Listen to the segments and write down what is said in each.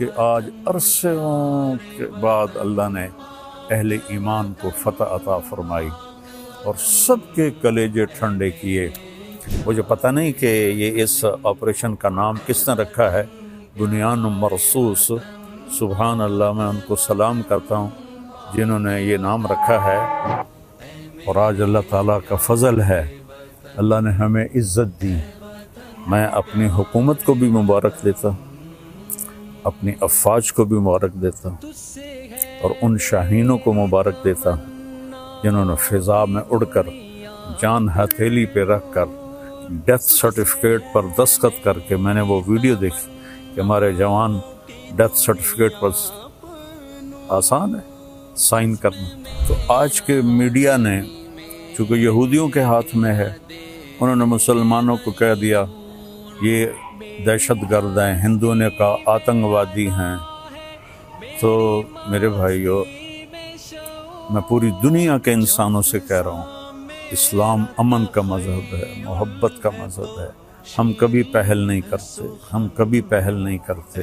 کہ آج عرصوں کے بعد اللہ نے اہل ایمان کو فتح عطا فرمائی اور سب کے کلیجے ٹھنڈے کیے۔ مجھے پتہ نہیں کہ یہ اس آپریشن کا نام کس نے رکھا ہے، بنیان مرصوص۔ سبحان اللہ، میں ان کو سلام کرتا ہوں جنہوں نے یہ نام رکھا ہے، اور آج اللہ تعالیٰ کا فضل ہے، اللہ نے ہمیں عزت دی۔ میں اپنی حکومت کو بھی مبارک دیتا ہوں، اپنی افواج کو بھی مبارک دیتا ہوں، اور ان شاہینوں کو مبارک دیتا ہوں جنہوں نے فضا میں اڑ کر جان ہتھیلی پہ رکھ کر ڈیتھ سرٹیفکیٹ پر دستخط کر کے، میں نے وہ ویڈیو دیکھی کہ ہمارے جوان ڈیتھ سرٹیفکیٹ پر آسان ہے سائن کرنا۔ تو آج کے میڈیا نے، چونکہ یہودیوں کے ہاتھ میں ہے، انہوں نے مسلمانوں کو کہہ دیا یہ دہشت گرد ہیں، ہندوؤں نے کہا آتنکوادی ہیں۔ تو میرے بھائیو، میں پوری دنیا کے انسانوں سے کہہ رہا ہوں، اسلام امن کا مذہب ہے، محبت کا مذہب ہے۔ ہم کبھی پہل نہیں کرتے، ہم کبھی پہل نہیں کرتے،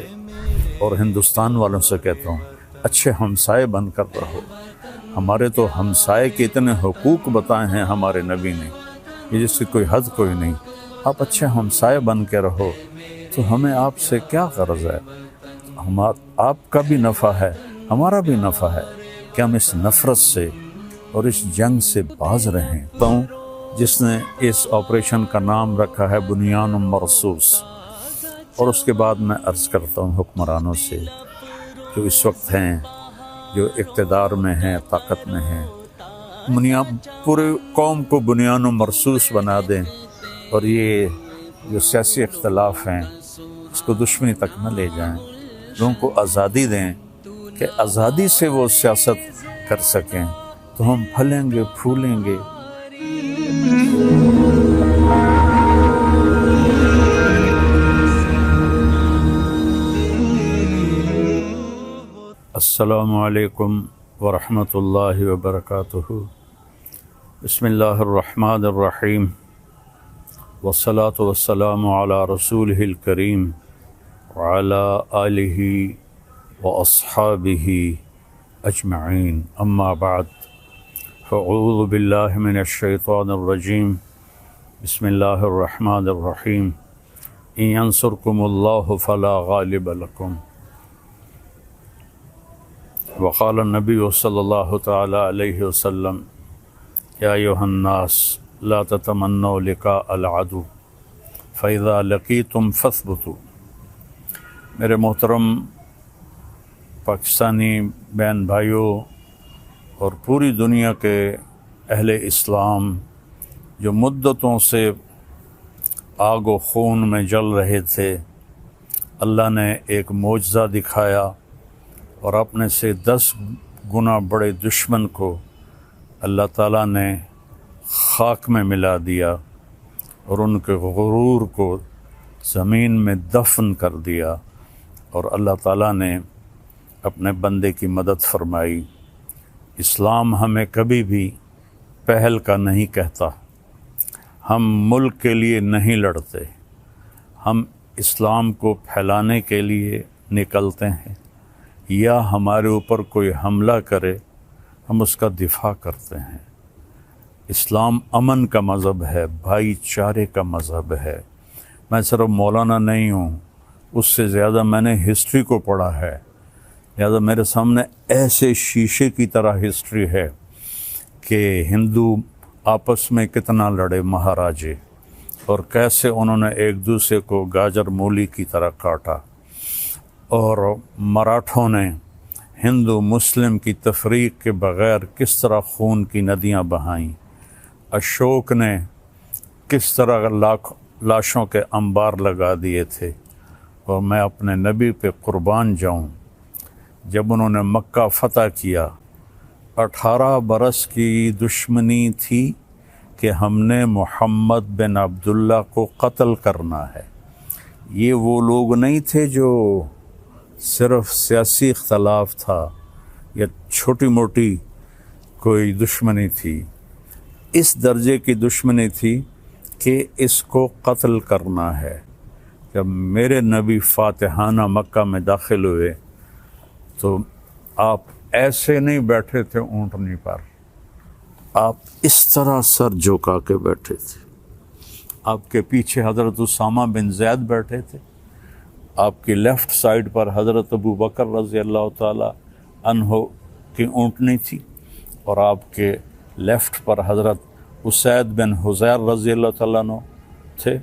اور ہندوستان والوں سے کہتا ہوں اچھے ہمسائے بن کر رہو۔ ہمارے تو ہمسائے کے اتنے حقوق بتائے ہیں ہمارے نبی نے، یہ جس کی کوئی حد کوئی نہیں۔ آپ اچھے ہمسائے بن کے رہو تو ہمیں آپ سے کیا غرض ہے؟ آپ کا بھی نفع ہے، ہمارا بھی نفع ہے کہ ہم اس نفرت سے اور اس جنگ سے باز رہیں۔ جس نے اس آپریشن کا نام رکھا ہے بنیان مرصوص۔ اور اس کے بعد میں عرض کرتا ہوں حکمرانوں سے جو اس وقت ہیں، جو اقتدار میں ہیں، طاقت میں ہیں، پورے قوم کو بنیان و مرصوص بنا دیں، اور یہ جو سیاسی اختلاف ہیں اس کو دشمنی تک نہ لے جائیں۔ لوگوں کو آزادی دیں کہ آزادی سے وہ سیاست کر سکیں، تو ہم پھلیں گے پھولیں گے۔ السلام علیکم ورحمۃ اللہ وبرکاتہ۔ بسم اللہ الرحمن الرحیم، والصلاة والسلام علی رسولہ الکریم وعلی آلہ واصحابہ اجمعین، اما بعد، فاعوذ باللہ من الشیطان الرجیم، بسم اللہ الرحمن الرحیم، ان ینصرکم اللہ فلا غالب لکم، وقال النبی صلی اللہ تعالی علیہ وسلم، یا ایھا الناس لا تتمنوا لقاء العدو فاذا لقیتم فاثبتوا۔ میرے محترم پاکستانی بہن بھائیوں اور پوری دنیا کے اہل اسلام جو مدتوں سے آگ و خون میں جل رہے تھے، اللہ نے ایک معجزہ دکھایا اور اپنے سے 10 گنا بڑے دشمن کو اللہ تعالیٰ نے خاک میں ملا دیا اور ان کے غرور کو زمین میں دفن کر دیا، اور اللہ تعالیٰ نے اپنے بندے کی مدد فرمائی۔ اسلام ہمیں کبھی بھی پہل کا نہیں کہتا، ہم ملک کے لیے نہیں لڑتے، ہم اسلام کو پھیلانے کے لیے نکلتے ہیں، یا ہمارے اوپر کوئی حملہ کرے ہم اس کا دفاع کرتے ہیں۔ اسلام امن کا مذہب ہے، بھائی چارے کا مذہب ہے۔ میں صرف مولانا نہیں ہوں، اس سے زیادہ میں نے ہسٹری کو پڑھا ہے، لہذا میرے سامنے ایسے شیشے کی طرح ہسٹری ہے کہ ہندو آپس میں کتنا لڑے مہاراجے، اور کیسے انہوں نے ایک دوسرے کو گاجر مولی کی طرح کاٹا، اور مراٹھوں نے ہندو مسلم کی تفریق کے بغیر کس طرح خون کی ندیاں بہائیں، اشوک نے کس طرح لاشوں کے انبار لگا دیے تھے۔ اور میں اپنے نبی پہ قربان جاؤں، جب انہوں نے مکہ فتح کیا، 18 برس کی دشمنی تھی کہ ہم نے محمد بن عبداللہ کو قتل کرنا ہے۔ یہ وہ لوگ نہیں تھے جو صرف سیاسی اختلاف تھا یا چھوٹی موٹی کوئی دشمنی تھی، اس درجے کی دشمنی تھی کہ اس کو قتل کرنا ہے۔ جب میرے نبی فاتحانہ مکہ میں داخل ہوئے تو آپ ایسے نہیں بیٹھے تھے اونٹنی پر، آپ اس طرح سر جھکا کے بیٹھے تھے۔ آپ کے پیچھے حضرت اسامہ بن زید بیٹھے تھے، آپ کی لیفٹ سائڈ پر حضرت ابو بکر رضی اللہ تعالی عنہ کی اونٹنی تھی، اور آپ کے لیفٹ پر حضرت اسید بن حضیر رضی اللہ تعالیٰ عنہ تھے،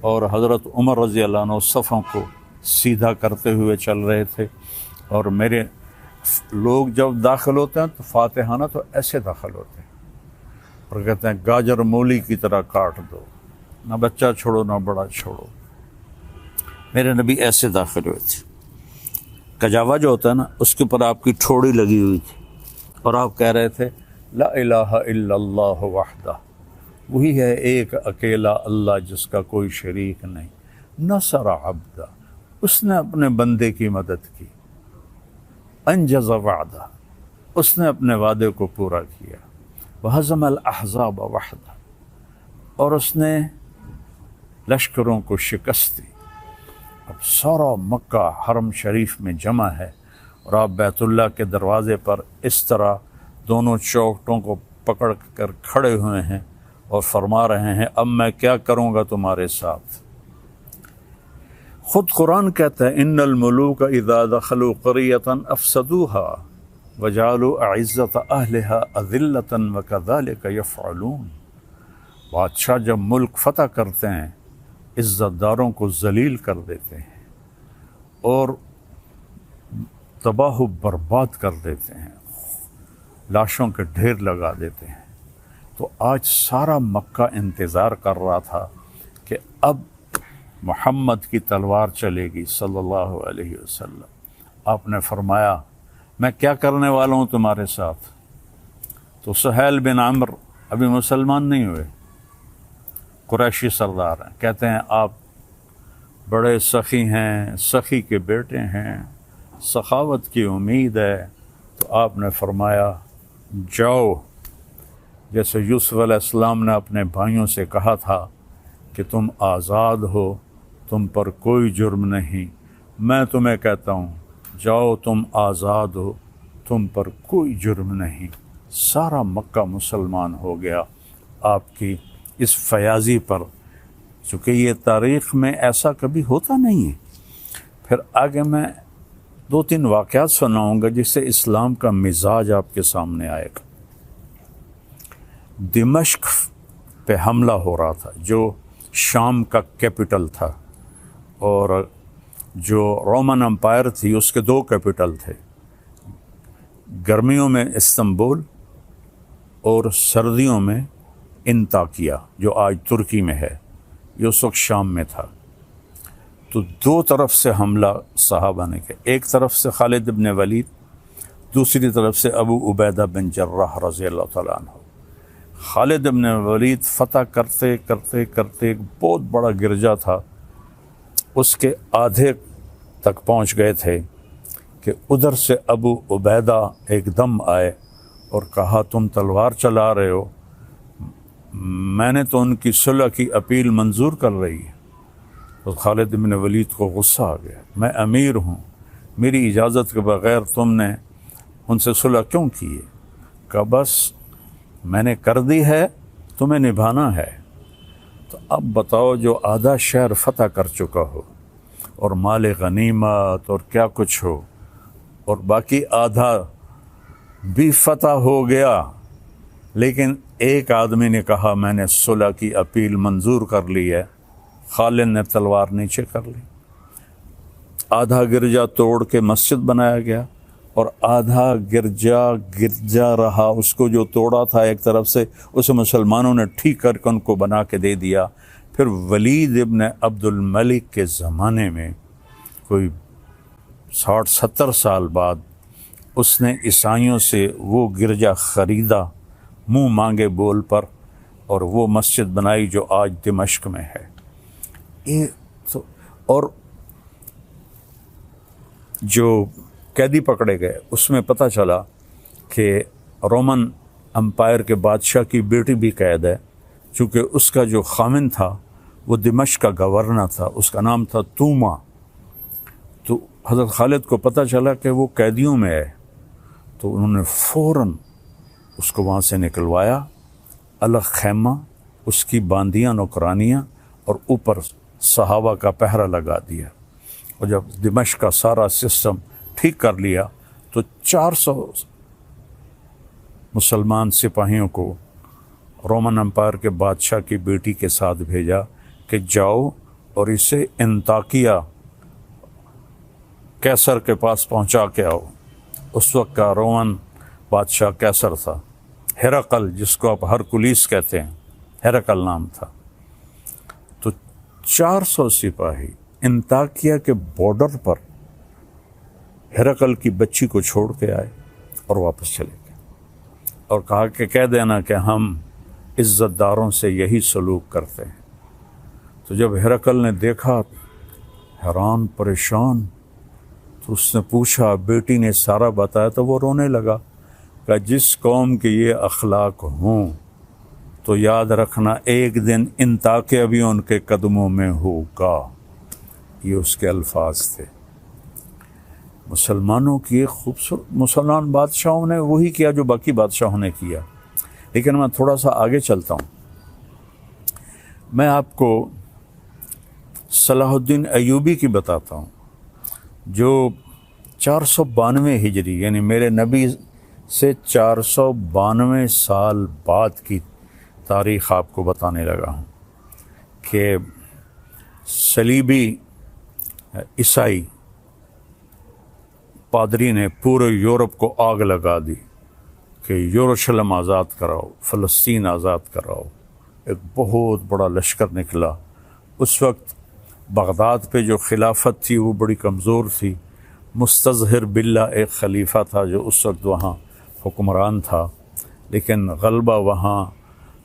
اور حضرت عمر رضی اللہ عنہ صفوں کو سیدھا کرتے ہوئے چل رہے تھے۔ اور میرے لوگ جب داخل ہوتے ہیں تو فاتحانہ تو ایسے داخل ہوتے ہیں، اور کہتے ہیں گاجر مولی کی طرح کاٹ دو، نہ بچہ چھوڑو نہ بڑا چھوڑو۔ میرے نبی ایسے داخل ہوئے تھے، کجاوا جو ہوتا ہے نا اس کے اوپر آپ کی ٹھوڑی لگی ہوئی تھی، اور آپ کہہ رہے تھے لا الہ الا اللہ وحدہ، وہی ہے ایک اکیلا اللہ جس کا کوئی شریک نہیں، نصر عبدہ، اس نے اپنے بندے کی مدد کی، انجز وعدہ، اس نے اپنے وعدے کو پورا کیا، وہزم الاحزاب وحدہ، اور اس نے لشکروں کو شکست دی۔ اب سارا مکہ حرم شریف میں جمع ہے، اور آپ بیت اللہ کے دروازے پر اس طرح دونوں چوکھٹوں کو پکڑ کر کھڑے ہوئے ہیں اور فرما رہے ہیں اب میں کیا کروں گا تمہارے ساتھ۔ خود قرآن کہتا ہے ان الملوک اذا دخلوا قریۃ افسدوها وجعلوا اعزۃ اہلها اذلۃ وکذلک یفعلون۔ بادشاہ جب ملک فتح کرتے ہیں عزت داروں کو ذلیل کر دیتے ہیں اور تباہ و برباد کر دیتے ہیں، لاشوں کے ڈھیر لگا دیتے ہیں۔ تو آج سارا مکہ انتظار کر رہا تھا کہ اب محمد کی تلوار چلے گی صلی اللہ علیہ وسلم۔ آپ نے فرمایا میں کیا کرنے والا ہوں تمہارے ساتھ؟ تو سہیل بن عمرو ابھی مسلمان نہیں ہوئے، قریشی سردار ہیں، کہتے ہیں آپ بڑے سخی ہیں، سخی کے بیٹے ہیں، سخاوت کی امید ہے۔ تو آپ نے فرمایا جاؤ، جیسے یوسف علیہ السلام نے اپنے بھائیوں سے کہا تھا کہ تم آزاد ہو، تم پر کوئی جرم نہیں، میں تمہیں کہتا ہوں جاؤ تم آزاد ہو، تم پر کوئی جرم نہیں۔ سارا مکہ مسلمان ہو گیا آپ کی اس فیاضی پر، چونکہ یہ تاریخ میں ایسا کبھی ہوتا نہیں ہے۔ پھر آگے میں 2-3 واقعات سناؤں گا جس سے اسلام کا مزاج آپ کے سامنے آئے گا۔ دمشق پہ حملہ ہو رہا تھا جو شام کا کیپٹل تھا، اور جو رومن امپائر تھی اس کے 2 کیپٹل تھے، گرمیوں میں استنبول اور سردیوں میں انطاکیہ جو آج ترکی میں ہے، یہ اس وقت شام میں تھا۔ تو 2 طرف سے حملہ صحابہ نے کیا، ایک طرف سے خالد بن ولید، دوسری طرف سے ابو عبیدہ بن جراح رضی اللہ تعالیٰ عنہ۔ خالد بن ولید فتح کرتے کرتے کرتے ایک بہت بڑا گرجا تھا، اس کے آدھے تک پہنچ گئے تھے کہ ادھر سے ابو عبیدہ ایک دم آئے اور کہا تم تلوار چلا رہے ہو، میں نے تو ان کی صلح کی اپیل منظور کر رہی ہے۔ تو خالد بن ولید کو غصہ آ گیا، میں امیر ہوں، میری اجازت کے بغیر تم نے ان سے صلح کیوں کی ہے؟ کہ بس میں نے کر دی ہے، تمہیں نبھانا ہے۔ تو اب بتاؤ جو آدھا شہر فتح کر چکا ہو اور مال غنیمت اور کیا کچھ ہو، اور باقی آدھا بھی فتح ہو گیا، لیکن ایک آدمی نے کہا میں نے صلح کی اپیل منظور کر لی ہے، خالد نے تلوار نیچے کر لی، آدھا گرجا توڑ کے مسجد بنایا گیا، اور آدھا گرجا رہا، اس کو جو توڑا تھا ایک طرف سے اسے مسلمانوں نے ٹھیک کر کے ان کو بنا کے دے دیا۔ پھر ولید ابن عبد الملک کے زمانے میں کوئی 60-70 سال بعد اس نے عیسائیوں سے وہ گرجا خریدا منہ مانگے بول پر، اور وہ مسجد بنائی جو آج دمشق میں ہے۔ اور جو قیدی پکڑے گئے اس میں پتہ چلا کہ رومن امپائر کے بادشاہ کی بیٹی بھی قید ہے، چونکہ اس کا جو خامن تھا وہ دمشق کا گورنر تھا، اس کا نام تھا توما۔ تو حضرت خالد کو پتہ چلا کہ وہ قیدیوں میں ہے، تو انہوں نے فوراً اس کو وہاں سے نکلوایا، الگ خیمہ، اس کی باندیاں نوکرانیاں، اور اوپر صحابہ کا پہرا لگا دیا۔ اور جب دمشق کا سارا سسٹم ٹھیک کر لیا تو 400 مسلمان سپاہیوں کو رومن امپائر کے بادشاہ کی بیٹی کے ساتھ بھیجا کہ جاؤ اور اسے انطاکیہ کیسر کے پاس پہنچا کے آؤ۔ اس وقت کا رومن بادشاہ کیسر تھا، ہرقل جس کو آپ ہرکلیس کہتے ہیں، ہرقل نام تھا۔ تو 400 سپاہی انطاکیہ کے بارڈر پر ہرقل کی بچی کو چھوڑ کے آئے اور واپس چلے گئے، اور کہا کہ کہہ دینا کہ ہم عزت داروں سے یہی سلوک کرتے ہیں۔ تو جب ہرقل نے دیکھا، حیران پریشان، تو اس نے پوچھا، بیٹی نے سارا بتایا، تو وہ رونے لگا کہ جس قوم کے یہ اخلاق ہوں تو یاد رکھنا ایک دن انطاکیہ بھی ان کے قدموں میں ہوگا۔ یہ اس کے الفاظ تھے۔ مسلمانوں کی ایک خوبصورت، مسلمان بادشاہوں نے وہی کیا جو باقی بادشاہوں نے کیا۔ لیکن میں تھوڑا سا آگے چلتا ہوں، میں آپ کو صلاح الدین ایوبی کی بتاتا ہوں، جو 492 ہجری یعنی میرے نبی سے 492 سال بعد کی تاریخ آپ کو بتانے لگا ہوں کہ صلیبی عیسائی پادری نے پورے یورپ کو آگ لگا دی کہ یروشلم آزاد کراؤ، فلسطین آزاد کراؤ۔ ایک بہت بڑا لشکر نکلا۔ اس وقت بغداد پہ جو خلافت تھی وہ بڑی کمزور تھی۔ مستظہر باللہ ایک خلیفہ تھا جو اس وقت وہاں حکمران تھا، لیکن غلبہ وہاں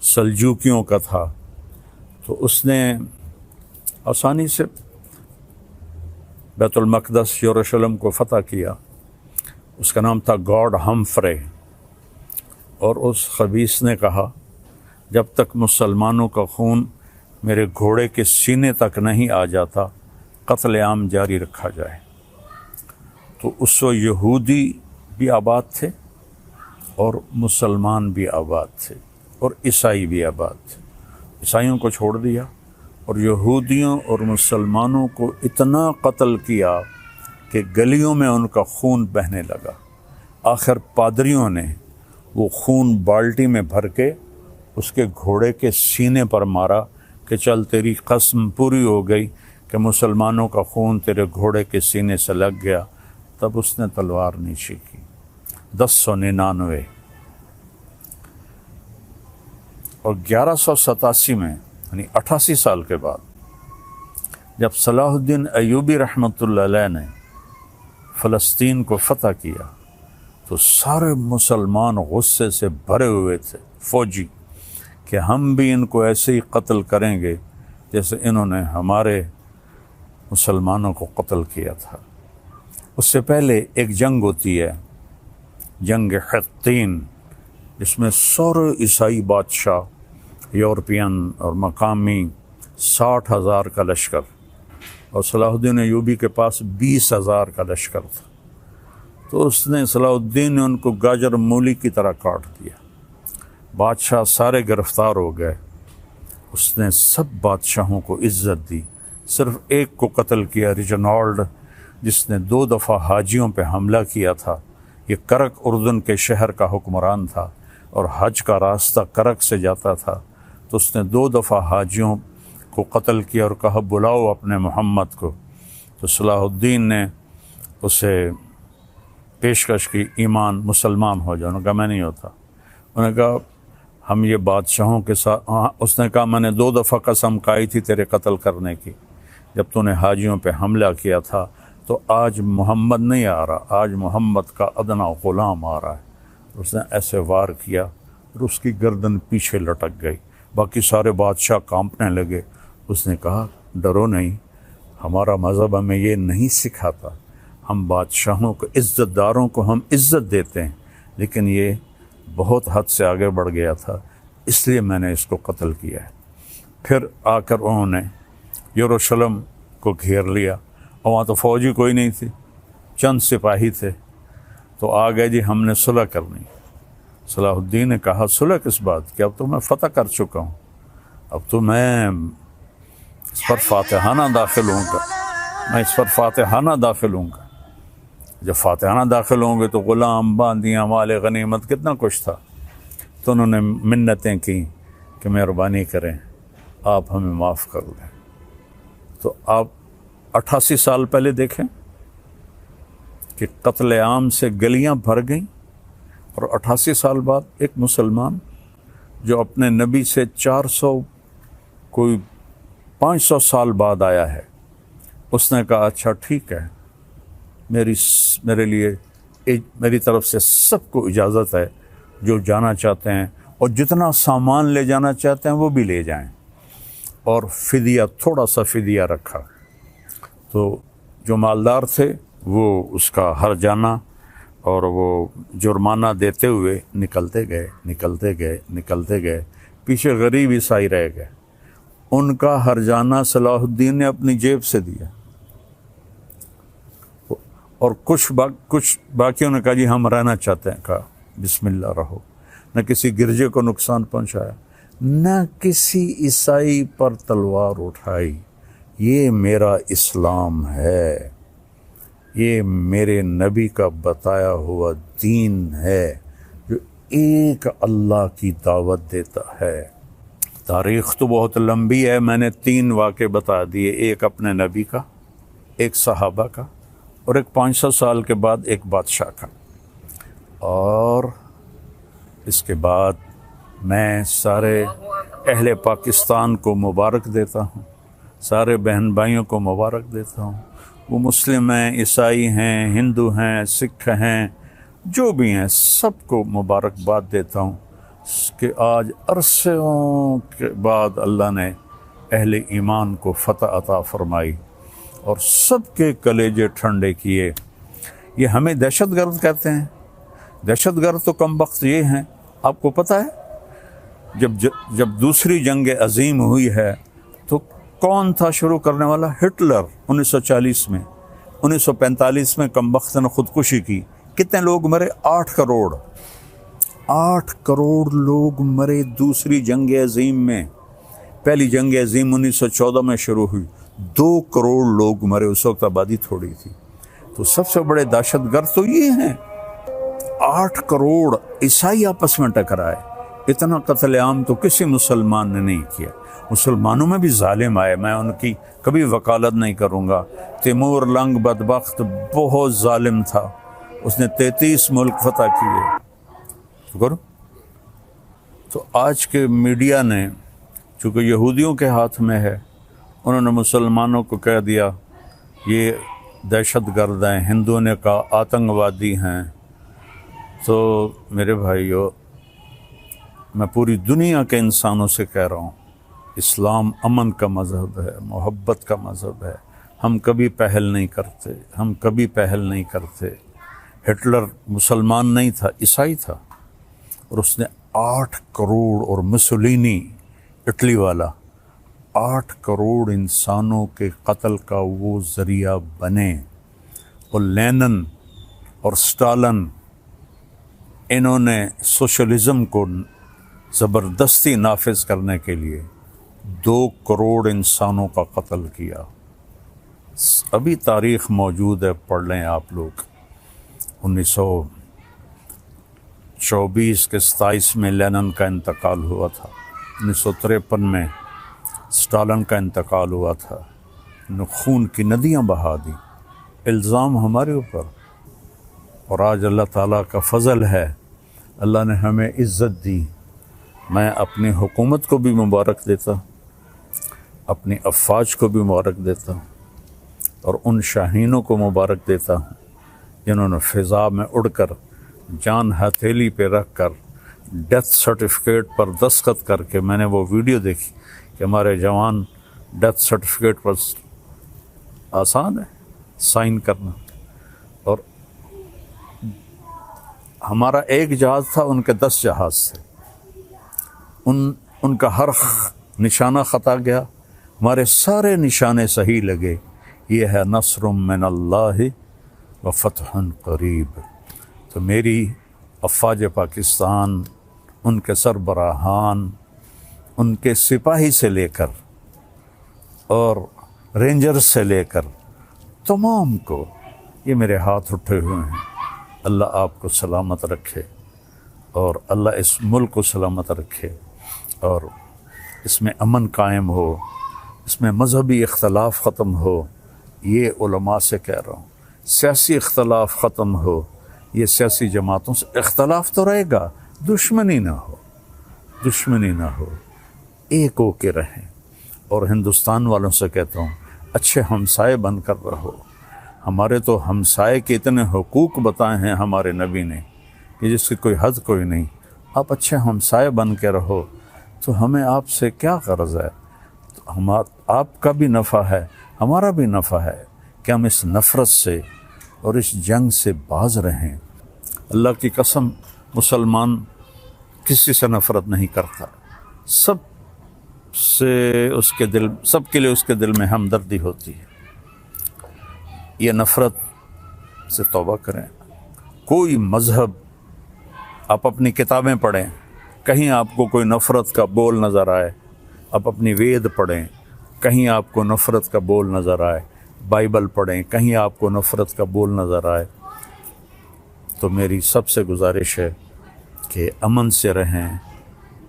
سلجوکیوں کا تھا۔ تو اس نے آسانی سے بیت المقدس یروشلم کو فتح کیا۔ اس کا نام تھا گاڈ ہمفرے، اور اس خبیث نے کہا جب تک مسلمانوں کا خون میرے گھوڑے کے سینے تک نہیں آ جاتا قتل عام جاری رکھا جائے۔ تو اس وقت یہودی بھی آباد تھے اور مسلمان بھی آباد تھے اور عیسائی بھی آباد تھے۔ عیسائیوں کو چھوڑ دیا اور یہودیوں اور مسلمانوں کو اتنا قتل کیا کہ گلیوں میں ان کا خون بہنے لگا۔ آخر پادریوں نے وہ خون بالٹی میں بھر کے اس کے گھوڑے کے سینے پر مارا کہ چل تیری قسم پوری ہو گئی کہ مسلمانوں کا خون تیرے گھوڑے کے سینے سے لگ گیا۔ تب اس نے تلوار نیچی کی۔ 1099 اور 1187 میں یعنی 88 سال کے بعد جب صلاح الدین ایوبی رحمۃ اللہ علیہ نے فلسطین کو فتح کیا تو سارے مسلمان غصے سے بھرے ہوئے تھے، فوجی، کہ ہم بھی ان کو ایسے ہی قتل کریں گے جیسے انہوں نے ہمارے مسلمانوں کو قتل کیا تھا۔ اس سے پہلے ایک جنگ ہوتی ہے، جنگ حطین، جس میں سارے عیسائی بادشاہ یورپین اور مقامی 60,000 کا لشکر، اور صلاح الدین ایوبی کے پاس 20,000 کا لشکر تھا۔ تو اس نے صلاح الدین نے ان کو گاجر مولی کی طرح کاٹ دیا۔ بادشاہ سارے گرفتار ہو گئے۔ اس نے سب بادشاہوں کو عزت دی، صرف ایک کو قتل کیا، ریجنالڈ، جس نے 2 دفعہ حاجیوں پہ حملہ کیا تھا۔ یہ کرک اردن کے شہر کا حکمران تھا اور حج کا راستہ کرک سے جاتا تھا، تو اس نے 2 دفعہ حاجیوں کو قتل کیا اور کہا بلاؤ اپنے محمد کو۔ تو صلاح الدین نے اسے پیشکش کی ایمان، مسلمان ہو جاؤ۔ انہوں نے کہا میں نہیں ہوتا۔ انہوں نے کہا ہم یہ بادشاہوں کے ساتھ، اس نے کہا میں نے 2 دفعہ قسم کھائی تھی تیرے قتل کرنے کی جب تو نے حاجیوں پہ حملہ کیا تھا، تو آج محمد نہیں آ رہا، آج محمد کا ادنا غلام آ رہا ہے۔ اس نے ایسے وار کیا اور اس کی گردن پیچھے لٹک گئی۔ باقی سارے بادشاہ کانپنے لگے۔ اس نے کہا ڈرو نہیں، ہمارا مذہب ہمیں یہ نہیں سکھاتا، ہم بادشاہوں کو، عزت داروں کو ہم عزت دیتے ہیں، لیکن یہ بہت حد سے آگے بڑھ گیا تھا، اس لیے میں نے اس کو قتل کیا ہے۔ پھر آ کر انہوں نے یروشلم کو گھیر لیا، اور وہاں تو فوجی کوئی نہیں تھی، چند سپاہی تھے، تو آ گئے جی ہم نے صلح کرنی۔ صلاح الدین نے کہا صلح کس بات کی، اب تو میں فتح کر چکا ہوں، اب تو میں اس پر فاتحانہ داخل ہوں گا، میں اس پر فاتحانہ داخل ہوں گا۔ جب فاتحانہ داخل ہوں گے تو غلام، باندیاں، مال غنیمت، کتنا کچھ تھا۔ تو انہوں نے منتیں کی کہ مہربانی کریں آپ ہمیں معاف کر دیں۔ تو آپ 88 سال پہلے دیکھیں کہ قتل عام سے گلیاں بھر گئیں، اور 88 سال بعد ایک مسلمان جو اپنے نبی سے 400 کوئی 500 سال بعد آیا ہے، اس نے کہا اچھا ٹھیک ہے، میرے لیے میری طرف سے سب کو اجازت ہے، جو جانا چاہتے ہیں اور جتنا سامان لے جانا چاہتے ہیں وہ بھی لے جائیں، اور فدیہ، تھوڑا سا فدیہ رکھا۔ تو جو مالدار تھے وہ اس کا ہرجانہ اور وہ جرمانہ دیتے ہوئے نکلتے گئے، پیچھے غریب عیسائی رہ گئے۔ ان کا ہرجانہ صلاح الدین نے اپنی جیب سے دیا، اور کچھ باقیوں نے کہا جی ہم رہنا چاہتے ہیں، کہا بسم اللہ رہو۔ نہ کسی گرجے کو نقصان پہنچایا، نہ کسی عیسائی پر تلوار اٹھائی۔ یہ میرا اسلام ہے، یہ میرے نبی کا بتایا ہوا دین ہے جو ایک اللہ کی دعوت دیتا ہے۔ تاریخ تو بہت لمبی ہے، میں نے 3 واقعے بتا دیے، ایک اپنے نبی کا، ایک صحابہ کا، اور ایک 500 سال کے بعد ایک بادشاہ کا۔ اور اس کے بعد میں سارے اہل پاکستان کو مبارک دیتا ہوں، سارے بہن بھائیوں کو مبارک دیتا ہوں، وہ مسلم ہیں، عیسائی ہیں، ہندو ہیں، سکھ ہیں، جو بھی ہیں، سب کو مبارکباد دیتا ہوں کہ آج عرصوں کے بعد اللہ نے اہل ایمان کو فتح عطا فرمائی اور سب کے کلیجے ٹھنڈے کیے۔ یہ ہمیں دہشت گرد کہتے ہیں، دہشت گرد تو کم بخت یہ ہیں۔ آپ کو پتہ ہے جب دوسری جنگ عظیم ہوئی ہے تو کون تھا شروع کرنے والا؟ ہٹلر 1940 میں، 1945 میں کم بخت نے خودکشی کی۔ کتنے لوگ مرے؟ 8 کروڑ، 8 کروڑ لوگ مرے دوسری جنگ عظیم میں۔ پہلی جنگ عظیم 1914 میں شروع ہوئی، 2 کروڑ لوگ مرے، اس وقت آبادی تھوڑی تھی۔ تو سب سے بڑے دہشت گرد تو یہ ہیں، 8 کروڑ عیسائی آپس میں ٹکرائے۔ اتنا قتل عام تو کسی مسلمان نے نہیں کیا۔ مسلمانوں میں بھی ظالم آئے، میں ان کی کبھی وکالت نہیں کروں گا۔ تیمور لنگ بدبخت بہت ظالم تھا، اس نے 33 ملک فتح کیے۔ تو آج کے میڈیا نے، چونکہ یہودیوں کے ہاتھ میں ہے، انہوں نے مسلمانوں کو کہہ دیا یہ دہشت گرد ہیں، ہندوؤں نے کہا آتنکوادی ہیں۔ تو میرے بھائیو، میں پوری دنیا کے انسانوں سے کہہ رہا ہوں، اسلام امن کا مذہب ہے، محبت کا مذہب ہے۔ ہم کبھی پہل نہیں کرتے۔ ہٹلر مسلمان نہیں تھا، عیسائی تھا، اور اس نے 8 کروڑ، اور مسولینی اٹلی والا 8 کروڑ انسانوں کے قتل کا وہ ذریعہ بنے۔ اور لینن اور اسٹالن، انہوں نے سوشلزم کو زبردستی نافذ کرنے کے لیے 2 کروڑ انسانوں کا قتل کیا۔ ابھی تاریخ موجود ہے، پڑھ لیں آپ لوگ۔ 1924 کے 27 میں لینن کا انتقال ہوا تھا، 1953 میں اسٹالن کا انتقال ہوا تھا۔ خون کی ندیاں بہا دی، الزام ہمارے اوپر، اور آج اللہ تعالیٰ کا فضل ہے، اللہ نے ہمیں عزت دی۔ میں اپنی حکومت کو بھی مبارک دیتا ہوں، اپنی افواج کو بھی مبارک دیتا ہوں، اور ان شاہینوں کو مبارک دیتا ہوں جنہوں نے فضا میں اڑ کر، جان ہتھیلی پہ رکھ کر، ڈیتھ سرٹیفکیٹ پر دستخط کر کے، میں نے وہ ویڈیو دیکھی کہ ہمارے جوان ڈیتھ سرٹیفکیٹ پر، آسان ہے سائن کرنا، اور ہمارا ایک جہاز تھا، ان کے 10 جہاز تھے، ان کا ہر نشانہ خطا گیا، ہمارے سارے نشانے صحیح لگے، یہ ہے نصر من اللہ و فتح قریب۔ تو میری افواج پاکستان، ان کے سربراہان، ان کے سپاہی سے لے کر اور رینجر سے لے کر تمام کو، یہ میرے ہاتھ اٹھے ہوئے ہیں، اللہ آپ کو سلامت رکھے اور اللہ اس ملک کو سلامت رکھے اور اس میں امن قائم ہو، اس میں مذہبی اختلاف ختم ہو۔ یہ علماء سے کہہ رہا ہوں، سیاسی اختلاف ختم ہو، یہ سیاسی جماعتوں سے اختلاف تو رہے گا، دشمنی نہ ہو، دشمنی نہ ہو، ایک ہو کے رہیں۔ اور ہندوستان والوں سے کہتا ہوں، اچھے ہمسائے بن کر رہو۔ ہمارے تو ہمسائے کے اتنے حقوق بتائے ہیں ہمارے نبی نے کہ جس کی کوئی حد کوئی نہیں۔ آپ اچھے ہمسائے بن کے رہو تو ہمیں آپ سے کیا غرض ہے؟ آپ کا بھی نفع ہے، ہمارا بھی نفع ہے کہ ہم اس نفرت سے اور اس جنگ سے باز رہیں۔ اللہ کی قسم، مسلمان کسی سے نفرت نہیں کرتا، سب سے اس کے دل، سب کے لیے اس کے دل میں ہمدردی ہوتی ہے۔ یہ نفرت سے توبہ کریں۔ کوئی مذہب، آپ اپنی کتابیں پڑھیں، کہیں آپ کو کوئی نفرت کا بول نظر آئے، آپ اپنی وید پڑھیں، کہیں آپ کو نفرت کا بول نظر آئے، بائبل پڑھیں، کہیں آپ کو نفرت کا بول نظر آئے، تو میری سب سے گزارش ہے کہ امن سے رہیں،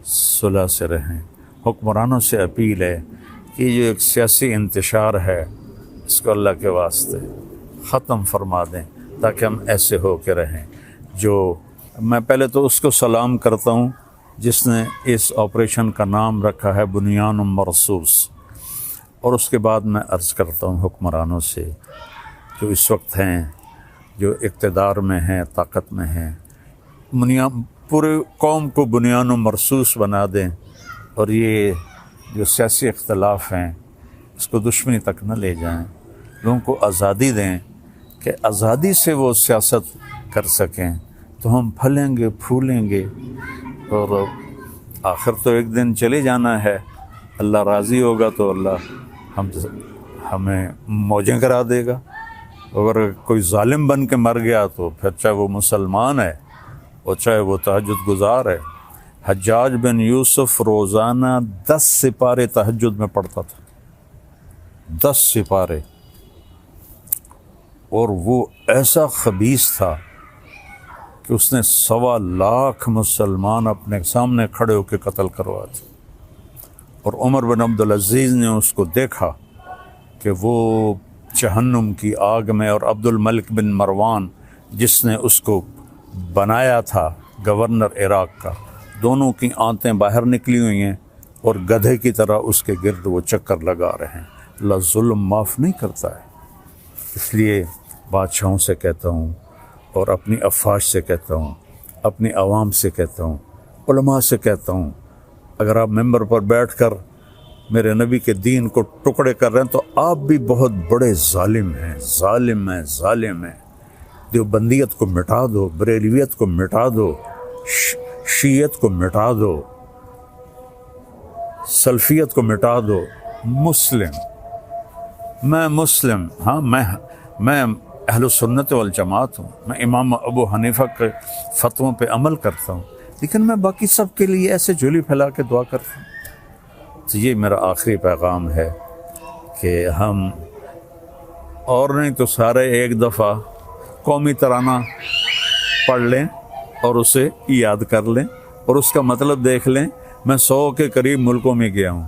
صلح سے رہیں۔ حکمرانوں سے اپیل ہے کہ یہ جو ایک سیاسی انتشار ہے، اس کو اللہ کے واسطے ختم فرما دیں تاکہ ہم ایسے ہو کے رہیں۔ جو میں پہلے تو اس کو سلام کرتا ہوں جس نے اس آپریشن کا نام رکھا ہے بنیان مرصوص، اور اس کے بعد میں عرض کرتا ہوں حکمرانوں سے جو اس وقت ہیں، جو اقتدار میں ہیں، طاقت میں ہیں، پورے قوم کو بنیان مرصوص بنا دیں اور یہ جو سیاسی اختلاف ہیں اس کو دشمنی تک نہ لے جائیں، لوگوں کو آزادی دیں کہ آزادی سے وہ سیاست کر سکیں، تو ہم پھلیں گے، پھولیں گے، اور آخر تو ایک دن چلے جانا ہے۔ اللہ راضی ہوگا تو اللہ ہمیں موجیں کرا دے گا۔ اگر کوئی ظالم بن کے مر گیا تو پھر چاہے وہ مسلمان ہے اور چاہے وہ تہجد گزار ہے۔ حجاج بن یوسف روزانہ 10 سپارے تہجد میں پڑھتا تھا، 10 سپارے، اور وہ ایسا خبیث تھا کہ اس نے 1.25 لاکھ مسلمان اپنے سامنے کھڑے ہو کے قتل کروا تھے۔ اور عمر بن عبدالعزیز نے اس کو دیکھا کہ وہ جہنم کی آگ میں، اور عبد الملک بن مروان جس نے اس کو بنایا تھا گورنر عراق کا، دونوں کی آنتیں باہر نکلی ہوئی ہیں اور گدھے کی طرح اس کے گرد وہ چکر لگا رہے ہیں۔ اللہ ظلم معاف نہیں کرتا ہے۔ اس لیے بادشاہوں سے کہتا ہوں اور اپنی افواج سے کہتا ہوں، اپنی عوام سے کہتا ہوں، علماء سے کہتا ہوں، اگر آپ ممبر پر بیٹھ کر میرے نبی کے دین کو ٹکڑے کر رہے ہیں تو آپ بھی بہت بڑے ظالم ہیں، ظالم ہیں، ظالم ہیں۔ دیوبندیت کو مٹا دو، بریلویت کو مٹا دو، شیعت کو مٹا دو، سلفیت کو مٹا دو۔ میں مسلم، ہاں میں اہل سنت والجماعت ہوں، میں امام ابو حنیفہ کے فتووں پہ عمل کرتا ہوں، لیکن میں باقی سب کے لیے ایسے جھولی پھیلا کے دعا کرتا ہوں۔ تو یہ میرا آخری پیغام ہے کہ ہم اور نہیں تو سارے ایک دفعہ قومی ترانہ پڑھ لیں اور اسے یاد کر لیں اور اس کا مطلب دیکھ لیں۔ میں 100 کے قریب ملکوں میں گیا ہوں،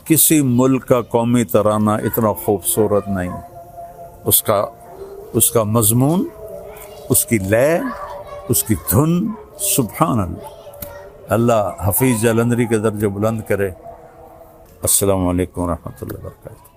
کسی ملک کا قومی ترانہ اتنا خوبصورت نہیں، اس کا مضمون، اس کی لے، اس کی دھن، سبحان اللہ۔ اللہ حفیظ جلندری کے درجے بلند کرے۔ السلام علیکم ورحمۃ اللہ وبرکاتہ۔